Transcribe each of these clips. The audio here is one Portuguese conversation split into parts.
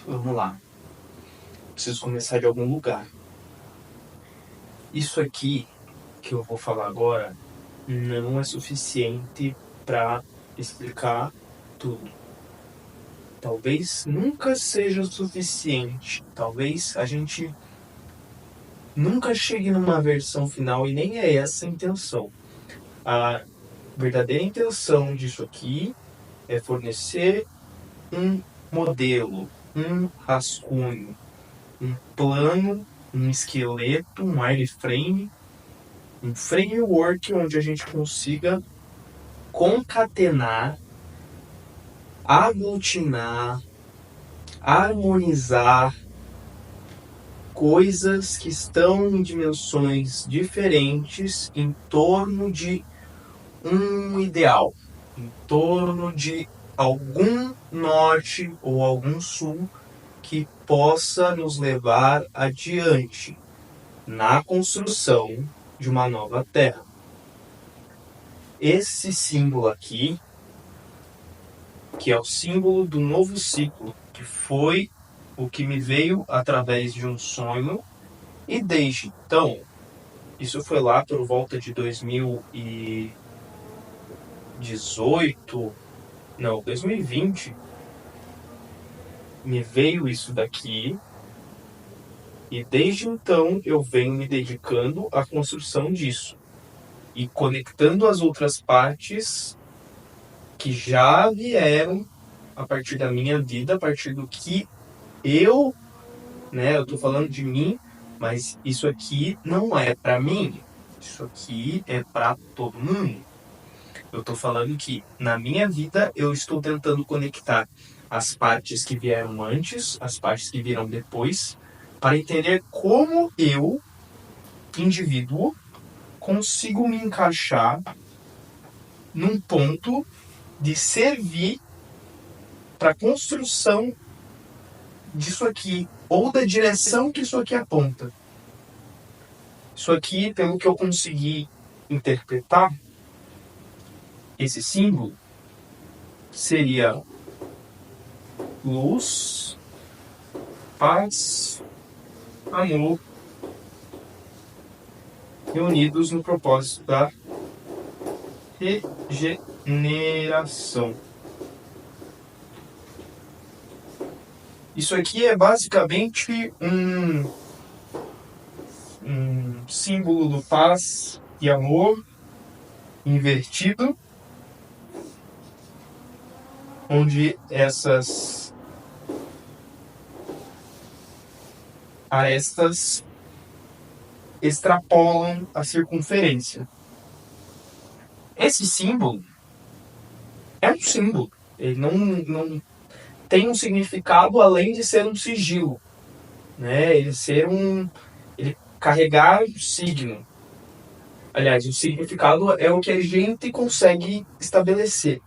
Vamos lá. Preciso começar de algum lugar. Isso aqui que eu vou falar agora não é suficiente para explicar tudo. Talvez nunca seja o suficiente. Talvez a gente nunca chegue numa versão final e nem é essa a intenção. A verdadeira intenção disso aqui é fornecer um modelo, um rascunho, um plano, um esqueleto, um wireframe, um framework onde a gente consiga concatenar, aglutinar, harmonizar coisas que estão em dimensões diferentes em torno de um ideal, em torno de algum norte ou algum sul que possa nos levar adiante na construção de uma nova terra. Esse símbolo aqui, que é o símbolo do novo ciclo, que foi o que me veio através de um sonho, e desde então, isso foi lá por volta de 2020, me veio isso daqui, e desde então eu venho me dedicando à construção disso e conectando as outras partes que já vieram a partir da minha vida, a partir do que eu tô falando de mim, mas isso aqui não é para mim, isso aqui é para todo mundo. Eu tô falando que na minha vida eu estou tentando conectar as partes que vieram antes, as partes que virão depois, para entender como eu, indivíduo, consigo me encaixar num ponto de servir para a construção disso aqui, ou da direção que isso aqui aponta. Isso aqui, pelo que eu consegui interpretar, esse símbolo seria luz, paz, amor, reunidos no propósito da regeneração. Isso aqui é basicamente um símbolo do paz e amor invertido, onde essas arestas extrapolam a circunferência. Esse símbolo é um símbolo. Ele não tem um significado além de ser um sigilo, né? Ele carregar um signo. Aliás, o significado é o que a gente consegue estabelecer.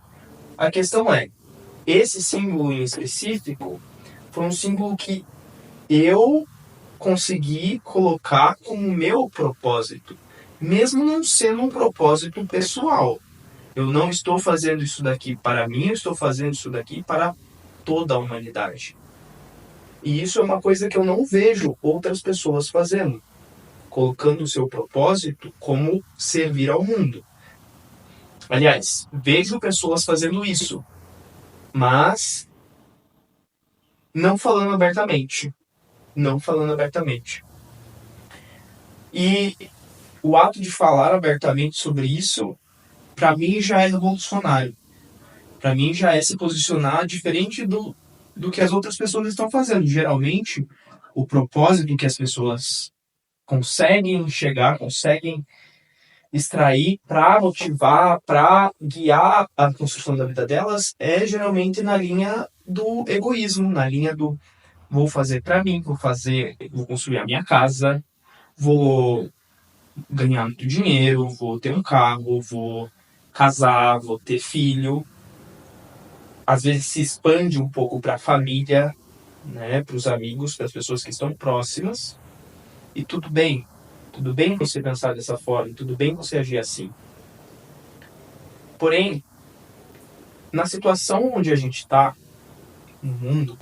A questão é, esse símbolo em específico foi um símbolo que eu consegui colocar como meu propósito, mesmo não sendo um propósito pessoal. Eu não estou fazendo isso daqui para mim, eu estou fazendo isso daqui para toda a humanidade. E isso é uma coisa que eu não vejo outras pessoas fazendo, colocando o seu propósito como servir ao mundo. Aliás, vejo pessoas fazendo isso, mas não falando abertamente. Não falando abertamente. E o ato de falar abertamente sobre isso, para mim já é revolucionário. Para mim já é se posicionar diferente do que as outras pessoas estão fazendo. Geralmente, o propósito que as pessoas conseguem chegar, conseguem extrair para motivar, para guiar a construção da vida delas, é geralmente na linha do egoísmo, na linha do vou fazer para mim, vou construir a minha casa, vou ganhar muito dinheiro, vou ter um carro, vou casar, vou ter filho. Às vezes se expande um pouco para a família, né, para os amigos, para as pessoas que estão próximas. E tudo bem você pensar dessa forma, tudo bem você agir assim. Porém, na situação onde a gente está, no mundo,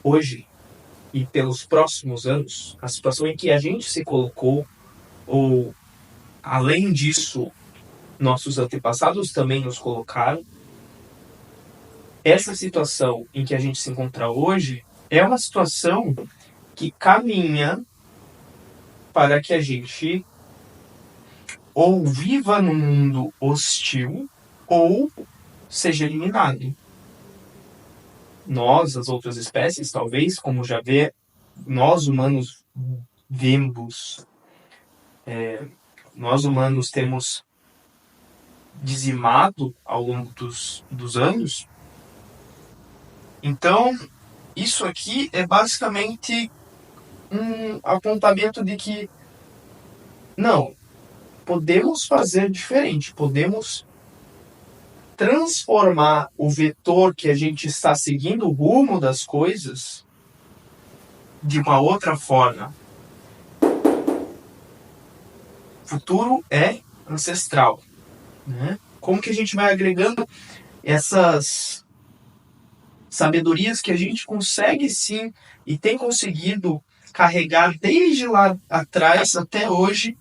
hoje e pelos próximos anos, a situação em que a gente se colocou, ou além disso, nossos antepassados também nos colocaram, essa situação em que a gente se encontra hoje é uma situação que caminha para que a gente ou viva num mundo hostil ou seja eliminado. Nós, as outras espécies, talvez, como já vê, nós humanos vemos, nós humanos temos dizimado ao longo dos anos. Então, isso aqui é basicamente um apontamento de que não, podemos fazer diferente, podemos transformar o vetor que a gente está seguindo, o rumo das coisas, de uma outra forma. O futuro é ancestral, né? Como que a gente vai agregando essas sabedorias que a gente consegue sim e tem conseguido carregar desde lá atrás até hoje,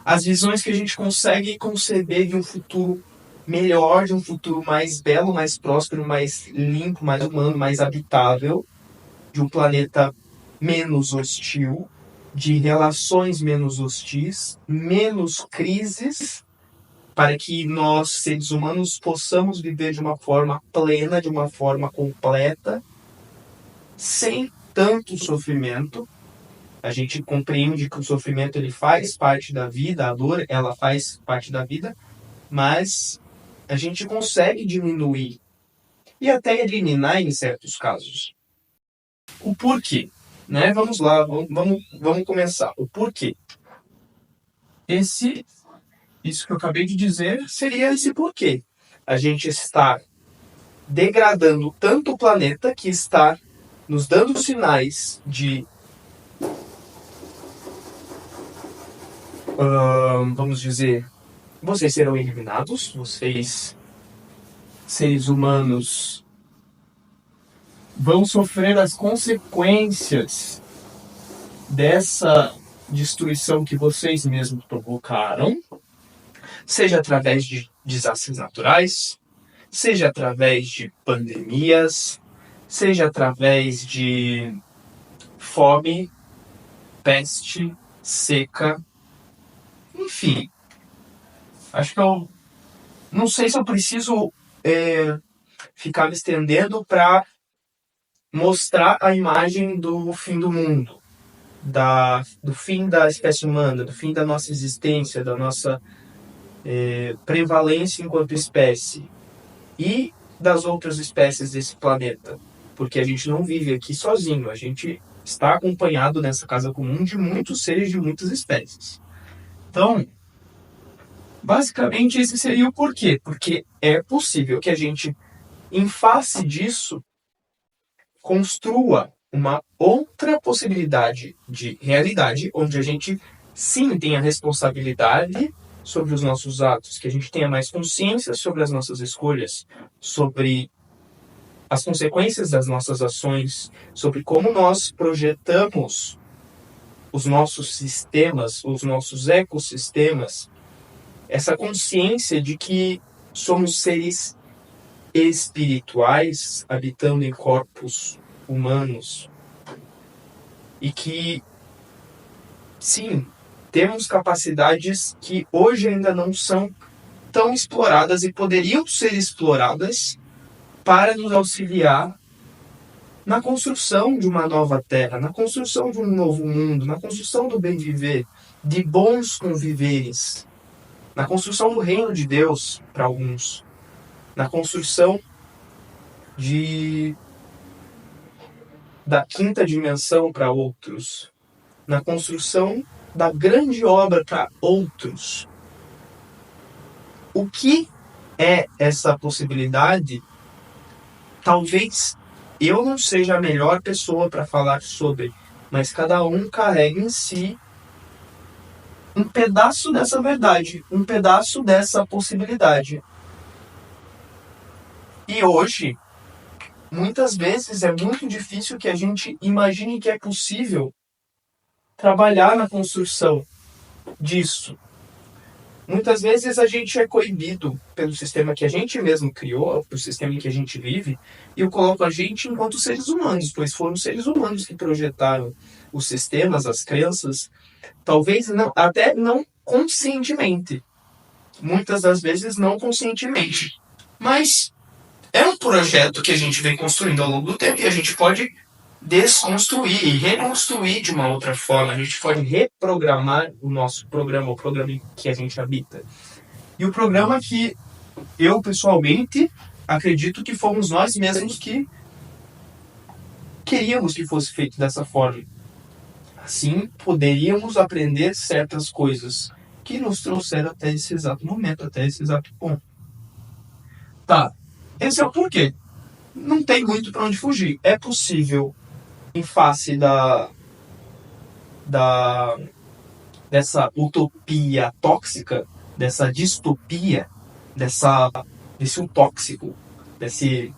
as visões que a gente consegue conceber de um futuro melhor, de um futuro mais belo, mais próspero, mais limpo, mais humano, mais habitável, de um planeta menos hostil, de relações menos hostis, menos crises, para que nós, seres humanos, possamos viver de uma forma plena, de uma forma completa, sem tanto sofrimento. A gente compreende que o sofrimento ele faz parte da vida, a dor ela faz parte da vida, mas a gente consegue diminuir e até eliminar em certos casos. O porquê, né? Vamos lá, vamos começar. O porquê. Isso que eu acabei de dizer seria esse porquê. A gente está degradando tanto o planeta que está nos dando sinais de, vamos dizer, vocês serão eliminados, vocês, seres humanos, vão sofrer as consequências dessa destruição que vocês mesmos provocaram, seja através de desastres naturais, seja através de pandemias, seja através de fome, peste, seca, enfim. Acho que eu não sei se eu preciso ficar me estendendo para mostrar a imagem do fim do mundo, do fim da espécie humana, do fim da nossa existência, da nossa prevalência enquanto espécie e das outras espécies desse planeta, porque a gente não vive aqui sozinho, a gente está acompanhado nessa casa comum de muitos seres de muitas espécies. Então, basicamente esse seria o porquê, porque é possível que a gente, em face disso, construa uma outra possibilidade de realidade, onde a gente sim tem a responsabilidade sobre os nossos atos, que a gente tenha mais consciência sobre as nossas escolhas, sobre as consequências das nossas ações, sobre como nós projetamos os nossos sistemas, os nossos ecossistemas, essa consciência de que somos seres espirituais habitando em corpos humanos e que, sim, temos capacidades que hoje ainda não são tão exploradas e poderiam ser exploradas para nos auxiliar na construção de uma nova terra, na construção de um novo mundo, na construção do bem viver, de bons conviveres, na construção do reino de Deus para alguns, na construção da quinta dimensão para outros, na construção da grande obra para outros. O que é essa possibilidade? Talvez eu não seja a melhor pessoa para falar sobre, mas cada um carrega em si um pedaço dessa verdade, um pedaço dessa possibilidade. E hoje, muitas vezes é muito difícil que a gente imagine que é possível trabalhar na construção disso. Muitas vezes a gente é coibido pelo sistema que a gente mesmo criou, pelo sistema em que a gente vive, e eu coloco a gente enquanto seres humanos, pois foram os seres humanos que projetaram os sistemas, as crenças, talvez não, até não conscientemente, muitas das vezes não conscientemente, mas é um projeto que a gente vem construindo ao longo do tempo e a gente pode desconstruir e reconstruir de uma outra forma. A gente pode reprogramar o nosso programa, o programa que a gente habita. E o programa que eu, pessoalmente, acredito que fomos nós mesmos que queríamos que fosse feito dessa forma. Assim, poderíamos aprender certas coisas que nos trouxeram até esse exato momento, até esse exato ponto. Tá, esse é o porquê. Não tem muito para onde fugir. É possível, em face da dessa utopia tóxica, dessa distopia, desse utóxico, desse...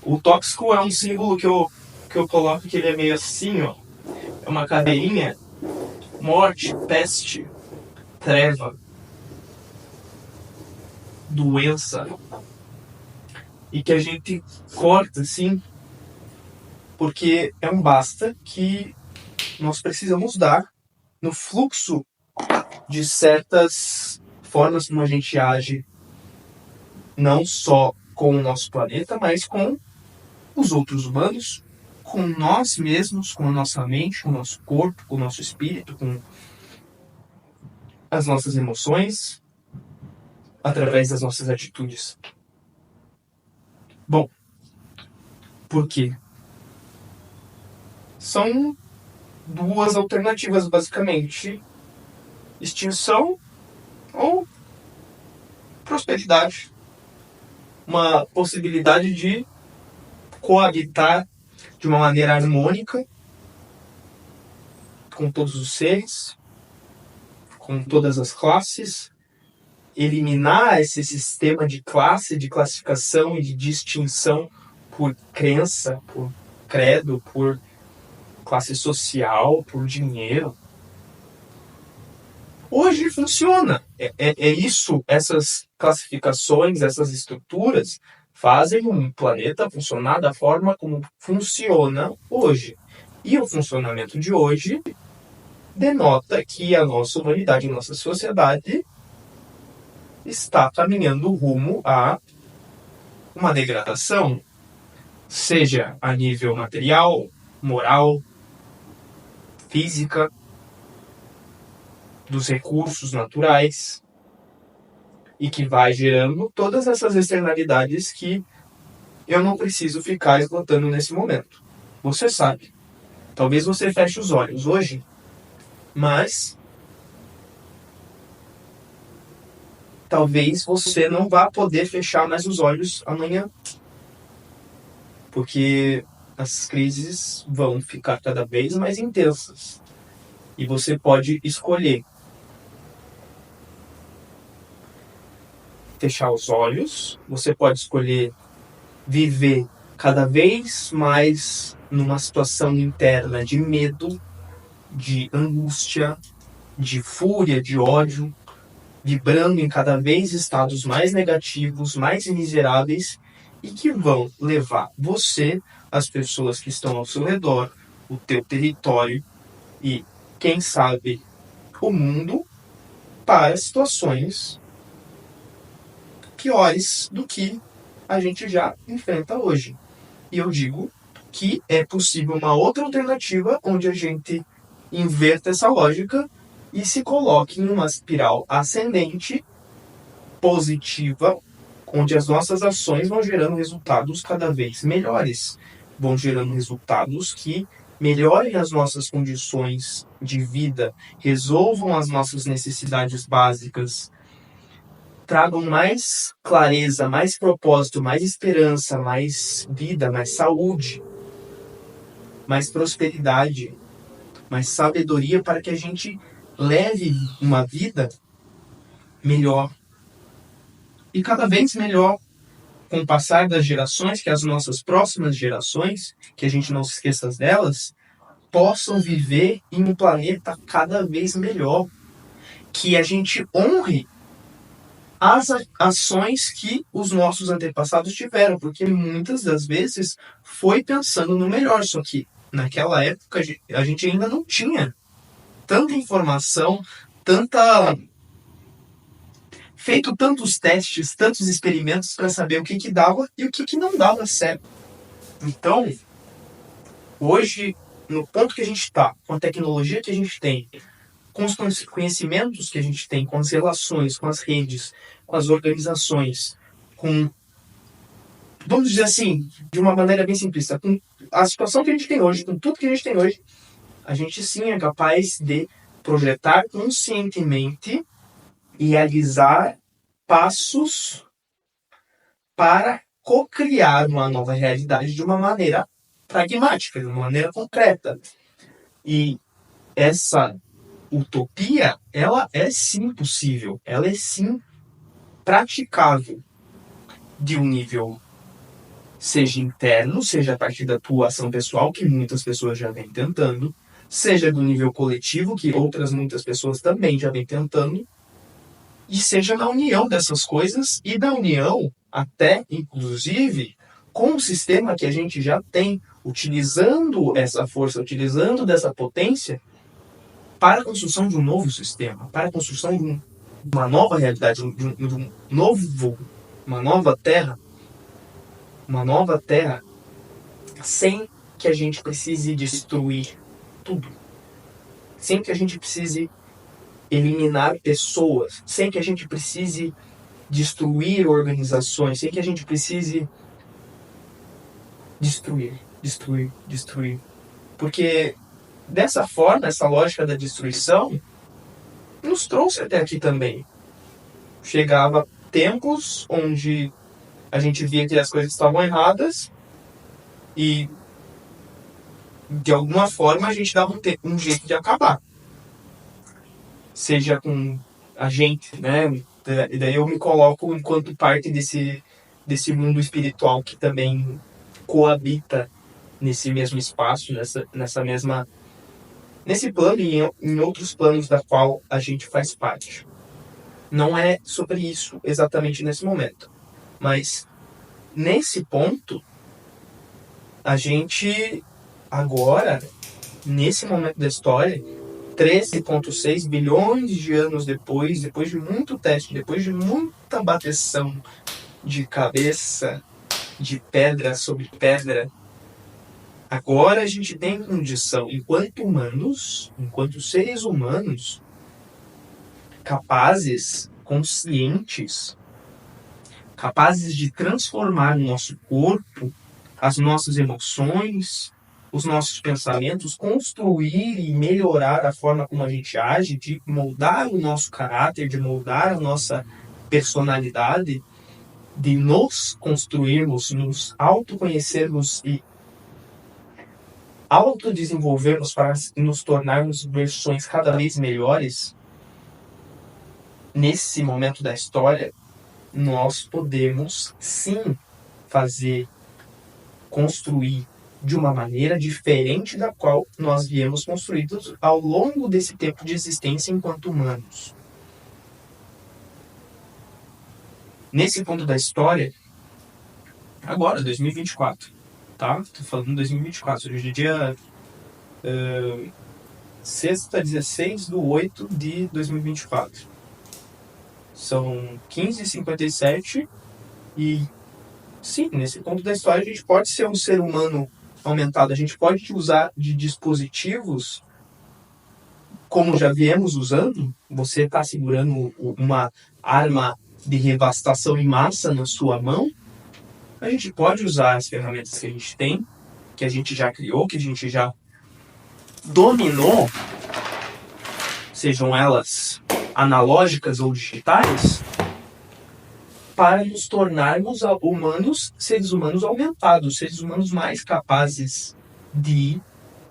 O tóxico é um símbolo que eu coloco que ele é meio assim, ó. É uma caveirinha, morte, peste, treva, doença. E que a gente corta, assim, porque é um basta que nós precisamos dar no fluxo de certas formas como a gente age, não só com o nosso planeta, mas com os outros humanos, com nós mesmos, com a nossa mente, com o nosso corpo, com o nosso espírito, com as nossas emoções, através das nossas atitudes. Bom, por quê? São duas alternativas, basicamente: extinção ou prosperidade. Uma possibilidade de coabitar de uma maneira harmônica com todos os seres, com todas as classes, eliminar esse sistema de classe, de classificação e de distinção por crença, por credo, por classe social, por dinheiro. Hoje funciona. É isso, essas classificações, essas estruturas fazem um planeta funcionar da forma como funciona hoje. E o funcionamento de hoje denota que a nossa humanidade, a nossa sociedade está caminhando rumo a uma degradação, seja a nível material, moral, física, dos recursos naturais, e que vai gerando todas essas externalidades que eu não preciso ficar esgotando nesse momento. Você sabe. Talvez você feche os olhos hoje, mas talvez você não vá poder fechar mais os olhos amanhã, porque as crises vão ficar cada vez mais intensas e você pode escolher fechar os olhos, você pode escolher viver cada vez mais numa situação interna de medo, de angústia, de fúria, de ódio, vibrando em cada vez estados mais negativos, mais miseráveis, e que vão levar você, as pessoas que estão ao seu redor, o teu território e, quem sabe, o mundo, para situações piores do que a gente já enfrenta hoje. E eu digo que é possível uma outra alternativa onde a gente inverta essa lógica e se coloque em uma espiral ascendente, positiva, onde as nossas ações vão gerando resultados cada vez melhores, vão gerando resultados que melhorem as nossas condições de vida, resolvam as nossas necessidades básicas, tragam mais clareza, mais propósito, mais esperança, mais vida, mais saúde, mais prosperidade, mais sabedoria para que a gente leve uma vida melhor e cada vez melhor, com o passar das gerações, que as nossas próximas gerações, que a gente não se esqueça delas, possam viver em um planeta cada vez melhor. Que a gente honre as ações que os nossos antepassados tiveram, porque muitas das vezes foi pensando no melhor, só que naquela época a gente ainda não tinha tanta informação, feito tantos testes, tantos experimentos para saber o que dava e o que não dava certo. Então, hoje, no ponto que a gente está, com a tecnologia que a gente tem, com os conhecimentos que a gente tem, com as relações, com as redes, com as organizações, com, vamos dizer assim, de uma maneira bem simplista, com a situação que a gente tem hoje, com tudo que a gente tem hoje, a gente sim é capaz de projetar conscientemente e realizar passos para co-criar uma nova realidade de uma maneira pragmática, de uma maneira concreta. E essa utopia, ela é sim possível, ela é sim praticável de um nível, seja interno, seja a partir da tua ação pessoal, que muitas pessoas já vêm tentando, seja do nível coletivo, que outras muitas pessoas também já vêm tentando, e seja na união dessas coisas e da união até, inclusive, com o sistema que a gente já tem, utilizando essa força, utilizando dessa potência para a construção de um novo sistema, para a construção de uma nova realidade, uma nova terra, sem que a gente precise destruir tudo, sem que a gente precise eliminar pessoas, sem que a gente precise destruir organizações, sem que a gente precise destruir. Porque dessa forma, essa lógica da destruição nos trouxe até aqui também. Chegava tempos onde a gente via que as coisas estavam erradas e de alguma forma a gente dava um jeito de acabar. Seja com a gente, né? E daí eu me coloco enquanto parte desse mundo espiritual que também coabita nesse mesmo espaço, nesse plano e em outros planos da qual a gente faz parte. Não é sobre isso exatamente nesse momento, mas nesse ponto a gente agora, nesse momento da história, 13,6 bilhões de anos depois de muito teste, depois de muita bateção de cabeça, de pedra sobre pedra, agora a gente tem condição, enquanto humanos, enquanto seres humanos, capazes, conscientes, capazes de transformar o nosso corpo, as nossas emoções, os nossos pensamentos, construir e melhorar a forma como a gente age, de moldar o nosso caráter, de moldar a nossa personalidade, de nos construirmos, nos autoconhecermos e autodesenvolvermos para nos tornarmos versões cada vez melhores. Nesse momento da história, nós podemos sim construir de uma maneira diferente da qual nós viemos construídos ao longo desse tempo de existência enquanto humanos. Nesse ponto da história, agora, 2024, tá? Tô falando 2024, hoje é dia sexta, 16/8/2024. São 15h57 e sim, nesse ponto da história a gente pode ser um ser humano aumentado, a gente pode usar de dispositivos como já viemos usando. Você está segurando uma arma de devastação em massa na sua mão, a gente pode usar as ferramentas que a gente tem, que a gente já criou, que a gente já dominou, sejam elas analógicas ou digitais, para nos tornarmos seres humanos aumentados, seres humanos mais capazes de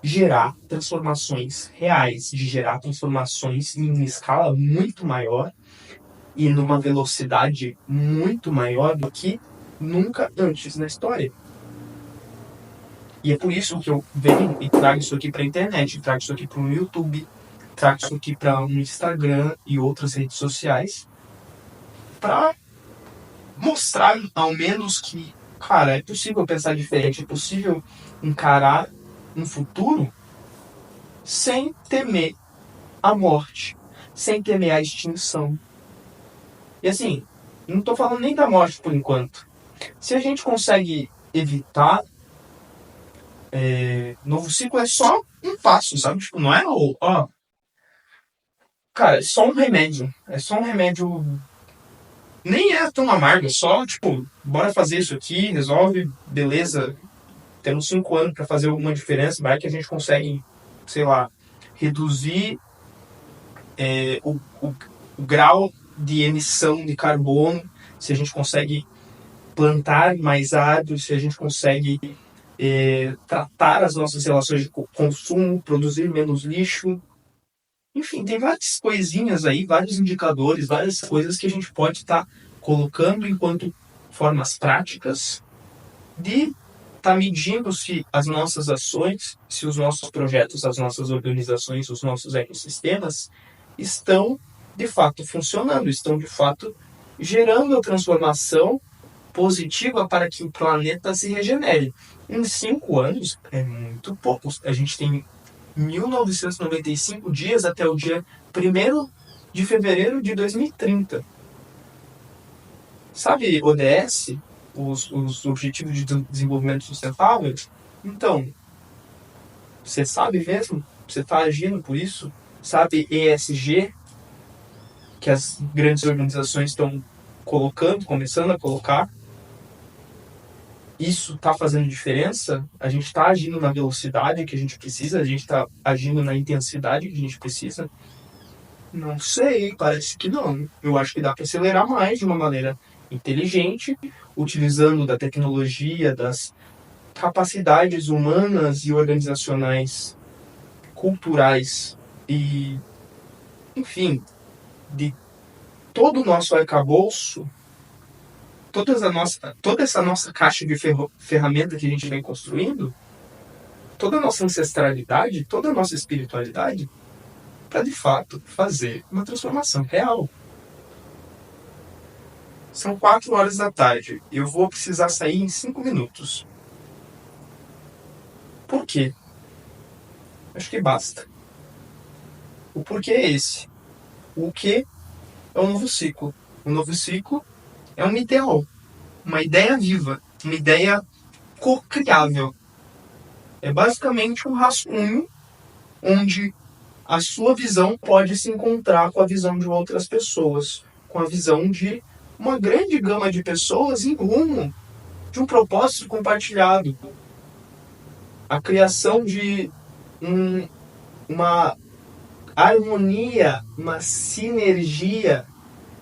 gerar transformações reais, de gerar transformações em escala muito maior e numa velocidade muito maior do que nunca antes na história. E é por isso que eu venho e trago isso aqui para a internet, trago isso aqui para o YouTube, trago isso aqui para o Instagram e outras redes sociais, para mostrar ao menos que, cara, é possível pensar diferente, é possível encarar um futuro sem temer a morte, sem temer a extinção. E assim, não estou falando nem da morte por enquanto. Se a gente consegue evitar, novo ciclo é só um passo, sabe? Tipo, não é cara, é só um remédio. É só um remédio. Nem é tão amargo, é só, tipo, bora fazer isso aqui, resolve, beleza. Temos 5 anos para fazer alguma diferença, vai que a gente consegue, sei lá, reduzir o grau de emissão de carbono, se a gente consegue plantar mais árvores, se a gente consegue tratar as nossas relações de consumo, produzir menos lixo. Enfim, tem várias coisinhas aí, vários indicadores, várias coisas que a gente pode estar colocando enquanto formas práticas de estar medindo se as nossas ações, se os nossos projetos, as nossas organizações, os nossos ecossistemas estão de fato funcionando, estão de fato gerando a transformação positiva para que o planeta se regenere. Em 5 anos é muito pouco. A gente tem 1995 dias até o dia 1º de fevereiro de 2030. Sabe ODS? Os Objetivos de Desenvolvimento Sustentável? Então, você sabe mesmo? Você está agindo por isso? Sabe ESG? Que as grandes organizações estão colocando, começando a colocar. Isso está fazendo diferença? A gente está agindo na velocidade que a gente precisa? A gente está agindo na intensidade que a gente precisa? Não sei, parece que não. Eu acho que dá para acelerar mais de uma maneira inteligente, utilizando da tecnologia, das capacidades humanas e organizacionais, culturais e, enfim, de todo o nosso arcabouço, toda essa nossa caixa de ferramenta que a gente vem construindo, toda a nossa ancestralidade, toda a nossa espiritualidade, para de fato fazer uma transformação real. São 4 horas da tarde. Eu vou precisar sair em 5 minutos. Por quê? Acho que basta. O porquê é esse. O que é um novo ciclo? Um novo ciclo é um ideal, uma ideia viva, uma ideia co-criável. É basicamente um rascunho onde a sua visão pode se encontrar com a visão de outras pessoas, com a visão de uma grande gama de pessoas em rumo de um propósito compartilhado. A criação de uma harmonia, uma sinergia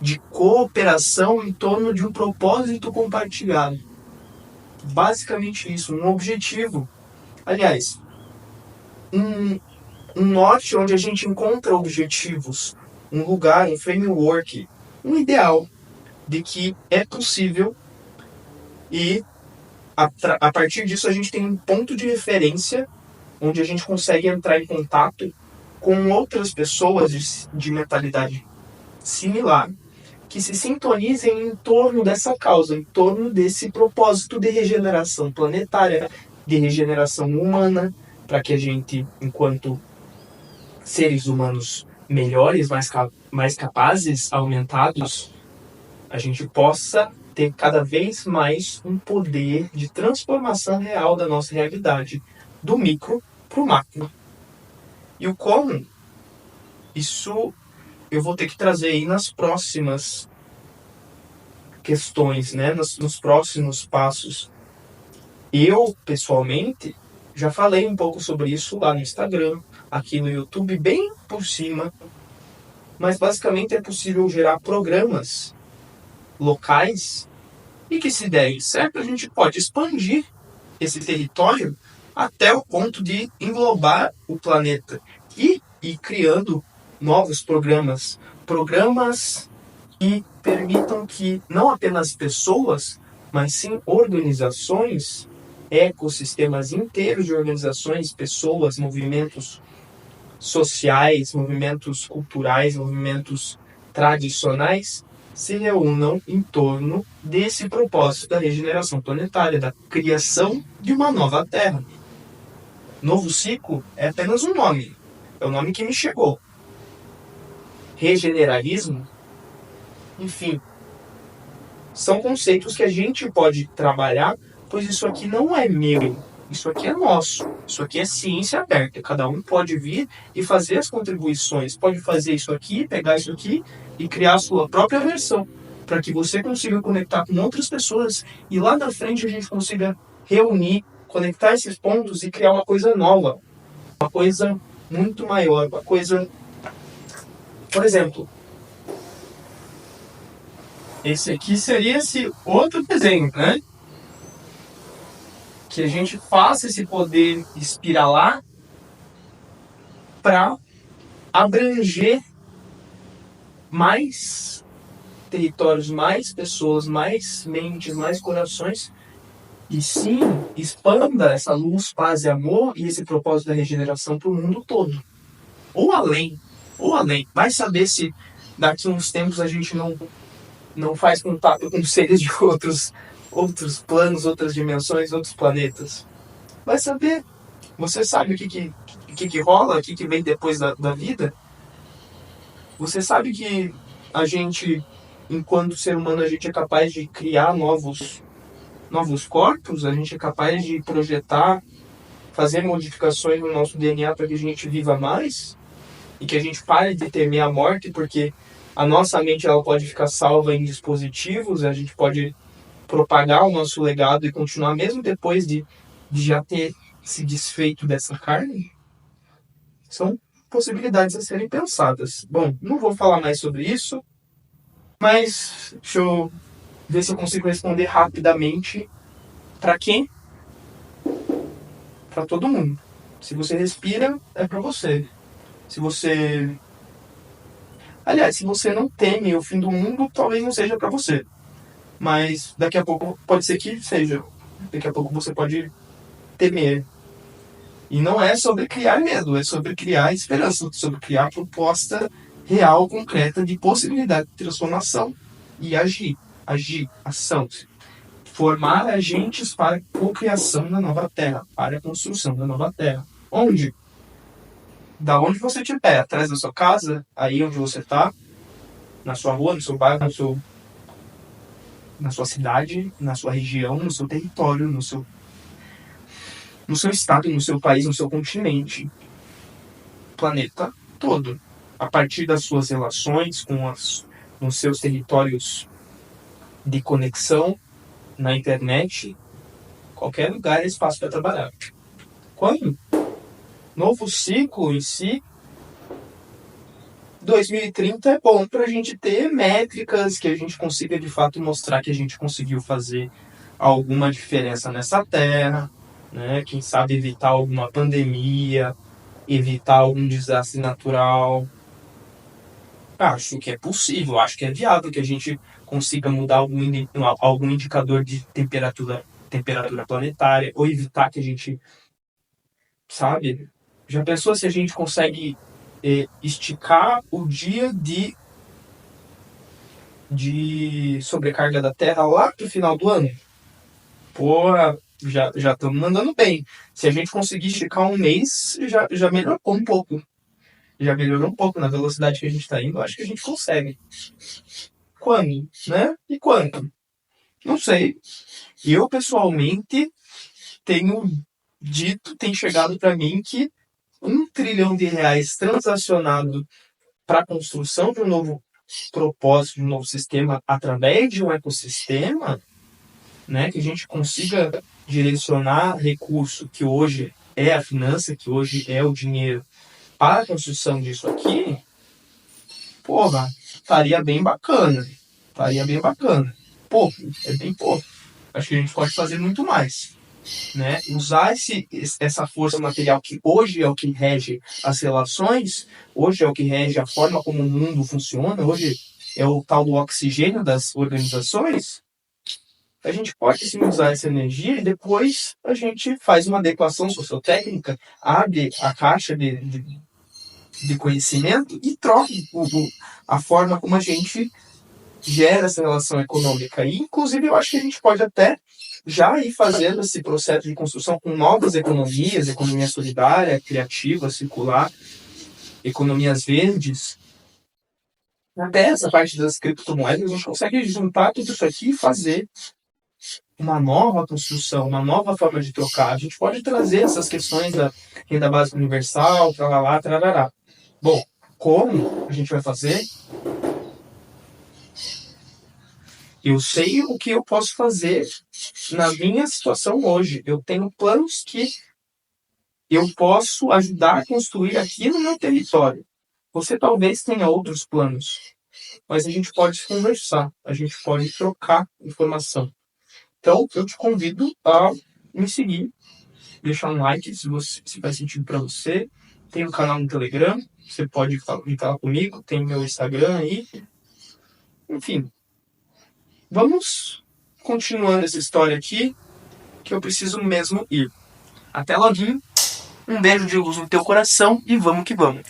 de cooperação em torno de um propósito compartilhado. Basicamente isso, um objetivo. Aliás, um norte onde a gente encontra objetivos, um lugar, um framework, um ideal de que é possível e a partir disso a gente tem um ponto de referência onde a gente consegue entrar em contato com outras pessoas de mentalidade similar que se sintonizem em torno dessa causa, em torno desse propósito de regeneração planetária, de regeneração humana, para que a gente, enquanto seres humanos melhores, mais capazes, aumentados, a gente possa ter cada vez mais um poder de transformação real da nossa realidade, do micro para o macro. E o como, isso eu vou ter que trazer aí nas próximas questões, né? nos próximos passos. Eu, pessoalmente, já falei um pouco sobre isso lá no Instagram, aqui no YouTube, bem por cima, mas basicamente é possível gerar programas locais e que, se derem certo, a gente pode expandir esse território até o ponto de englobar o planeta e ir criando novos programas que permitam que não apenas pessoas, mas sim organizações, ecossistemas inteiros de organizações, pessoas, movimentos sociais, movimentos culturais, movimentos tradicionais se reúnam em torno desse propósito da regeneração planetária, da criação de uma nova Terra. Novo ciclo é apenas um nome, é o nome que me chegou. Regeneralismo, enfim, são conceitos que a gente pode trabalhar, pois isso aqui não é meu, isso aqui é nosso, isso aqui é ciência aberta, cada um pode vir e fazer as contribuições, pode fazer isso aqui, pegar isso aqui e criar a sua própria versão, para que você consiga conectar com outras pessoas e lá na frente a gente consiga reunir, conectar esses pontos e criar uma coisa nova, uma coisa muito maior, uma coisa... Por exemplo, esse aqui seria esse outro desenho, né? Que a gente faça esse poder espiralar para abranger mais territórios, mais pessoas, mais mentes, mais corações, e sim, expanda essa luz, paz e amor e esse propósito da regeneração para o mundo todo. Ou além. Vai saber se daqui a uns tempos a gente não faz contato com seres de outros planos, outras dimensões, outros planetas. Vai saber. Você sabe o que rola, o que vem depois da vida? Você sabe que a gente, enquanto ser humano, a gente é capaz de criar novos corpos, a gente é capaz de projetar, fazer modificações no nosso DNA para que a gente viva mais e que a gente pare de temer a morte, porque a nossa mente ela pode ficar salva em dispositivos, a gente pode propagar o nosso legado e continuar mesmo depois de já ter se desfeito dessa carne. São possibilidades a serem pensadas. Bom, não vou falar mais sobre isso, mas deixa eu ver se eu consigo responder rapidamente. Para quem? Para todo mundo. Se você respira, é para você. Se você... Aliás, se você não teme o fim do mundo, talvez não seja para você. Mas daqui a pouco pode ser que seja. Daqui a pouco você pode temer. E não é sobre criar medo, é sobre criar esperança, sobre criar proposta real, concreta, de possibilidade de transformação. E agir, ação. Formar agentes para a cocriação da nova Terra, para a construção da nova Terra. Onde? Da onde você estiver, atrás da sua casa, aí onde você está, na sua rua, no seu bairro, na sua cidade, na sua região, no seu território, no seu estado, no seu país, no seu continente, planeta todo. A partir das suas relações nos seus territórios de conexão, na internet, qualquer lugar é espaço para trabalhar. Quando? Novo ciclo em si, 2030 é bom para a gente ter métricas que a gente consiga de fato mostrar que a gente conseguiu fazer alguma diferença nessa terra, né? Quem sabe evitar alguma pandemia, evitar algum desastre natural. Acho que é possível, acho que é viável que a gente consiga mudar algum indicador de temperatura planetária, ou evitar que a gente, sabe? Já pensou se a gente consegue esticar o dia de sobrecarga da Terra lá pro final do ano? Pô, já estamos andando bem. Se a gente conseguir esticar um mês, já melhorou um pouco. Já melhorou um pouco na velocidade que a gente está indo. Acho que a gente consegue. Quando? Né? E quanto? Não sei. Eu, pessoalmente, tem chegado para mim que R$ 1 trilhão transacionado para a construção de um novo propósito, de um novo sistema, através de um ecossistema, né, que a gente consiga direcionar recurso que hoje é a finança, que hoje é o dinheiro, para a construção disso aqui, porra, estaria bem bacana. Pouco, é bem pouco. Acho que a gente pode fazer muito mais. Né? Usar essa força material que hoje é o que rege as relações, hoje é o que rege a forma como o mundo funciona, hoje é o tal do oxigênio das organizações, a gente pode sim usar essa energia e depois a gente faz uma adequação sociotécnica, abre a caixa de conhecimento e troca a forma como a gente gera essa relação econômica. E, inclusive, eu acho que a gente pode até já ir fazendo esse processo de construção com novas economias, economia solidária, criativa, circular, economias verdes. Até essa parte das criptomoedas, a gente consegue juntar tudo isso aqui e fazer uma nova construção, uma nova forma de trocar. A gente pode trazer essas questões da renda básica universal, tralalá, trarará. Bom, como a gente vai fazer? Eu sei o que eu posso fazer na minha situação hoje. Eu tenho planos que eu posso ajudar a construir aqui no meu território. Você talvez tenha outros planos, mas a gente pode conversar, a gente pode trocar informação. Então, eu te convido a me seguir, deixar um like se faz sentido para você. Tem um canal no Telegram, você pode falar comigo, tem meu Instagram aí. Enfim, vamos continuando essa história aqui, que eu preciso mesmo ir. Até logo, um beijo de luz no teu coração e vamos que vamos.